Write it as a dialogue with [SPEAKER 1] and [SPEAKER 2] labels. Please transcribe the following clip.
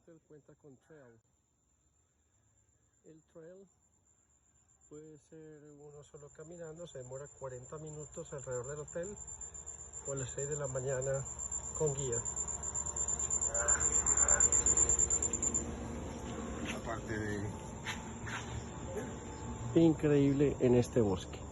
[SPEAKER 1] hotel cuenta con trail. El trail puede ser uno solo caminando, se demora 40 minutos alrededor del hotel, o a las 6 de la mañana con guía.
[SPEAKER 2] Aparte de
[SPEAKER 1] Increíble en este bosque.